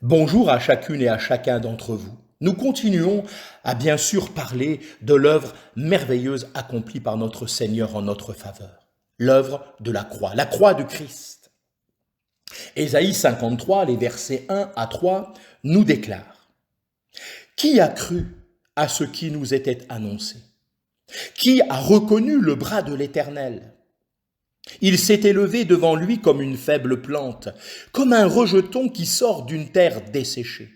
Bonjour à chacune et à chacun d'entre vous. Nous continuons à bien sûr parler de l'œuvre merveilleuse accomplie par notre Seigneur en notre faveur. L'œuvre de la croix de Christ. Ésaïe 53, les versets 1 à 3, nous déclarent: Qui a cru à ce qui nous était annoncé? Qui a reconnu le bras de l'Éternel? Il s'est élevé devant lui comme une faible plante, comme un rejeton qui sort d'une terre desséchée.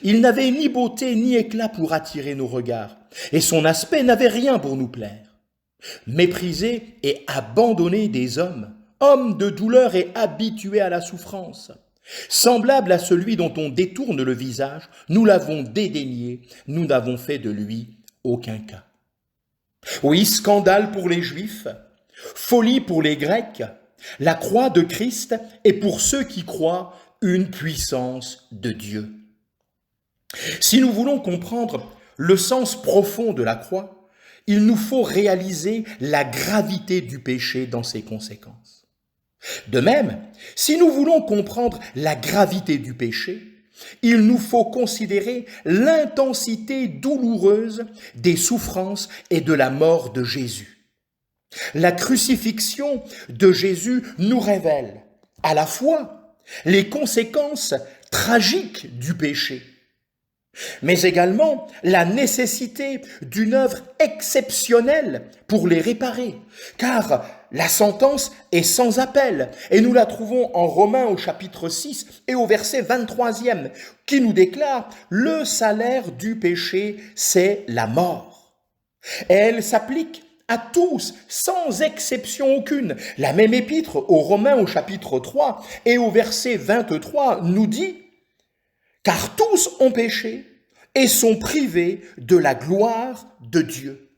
Il n'avait ni beauté ni éclat pour attirer nos regards, et son aspect n'avait rien pour nous plaire. Méprisé et abandonné des hommes, homme de douleur et habitué à la souffrance, semblable à celui dont on détourne le visage, nous l'avons dédaigné, nous n'avons fait de lui aucun cas. Oui, scandale pour les Juifs, folie pour les Grecs, la croix de Christ est pour ceux qui croient une puissance de Dieu. Si nous voulons comprendre le sens profond de la croix, il nous faut réaliser la gravité du péché dans ses conséquences. De même, si nous voulons comprendre la gravité du péché, il nous faut considérer l'intensité douloureuse des souffrances et de la mort de Jésus. La crucifixion de Jésus nous révèle à la fois les conséquences tragiques du péché, mais également la nécessité d'une œuvre exceptionnelle pour les réparer, car la sentence est sans appel, et nous la trouvons en Romains au chapitre 6 et au verset 23e, qui nous déclare « Le salaire du péché, c'est la mort ». Et elle s'applique à tous, sans exception aucune. La même épître aux Romains au chapitre 3 et au verset 23 nous dit « Car tous ont péché et sont privés de la gloire de Dieu. »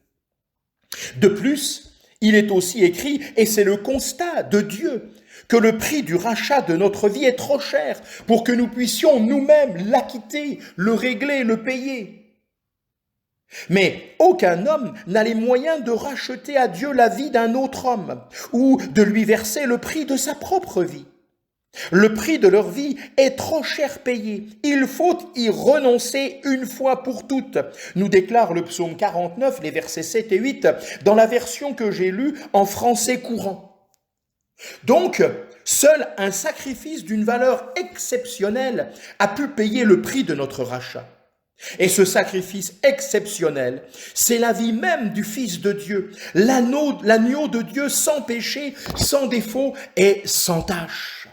De plus, il est aussi écrit, et c'est le constat de Dieu, que le prix du rachat de notre vie est trop cher pour que nous puissions nous-mêmes l'acquitter, le régler, le payer. Mais aucun homme n'a les moyens de racheter à Dieu la vie d'un autre homme ou de lui verser le prix de sa propre vie. Le prix de leur vie est trop cher payé. Il faut y renoncer une fois pour toutes, nous déclare le psaume 49, les versets 7 et 8, dans la version que j'ai lue en français courant. Donc, seul un sacrifice d'une valeur exceptionnelle a pu payer le prix de notre rachat. Et ce sacrifice exceptionnel, c'est la vie même du Fils de Dieu, l'agneau de Dieu sans péché, sans défaut et sans tache.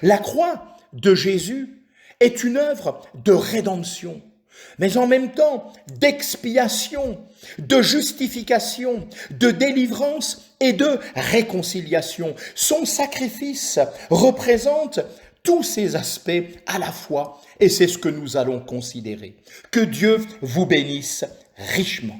La croix de Jésus est une œuvre de rédemption, mais en même temps d'expiation, de justification, de délivrance et de réconciliation. Son sacrifice représente tous ces aspects à la fois, et c'est ce que nous allons considérer. Que Dieu vous bénisse richement.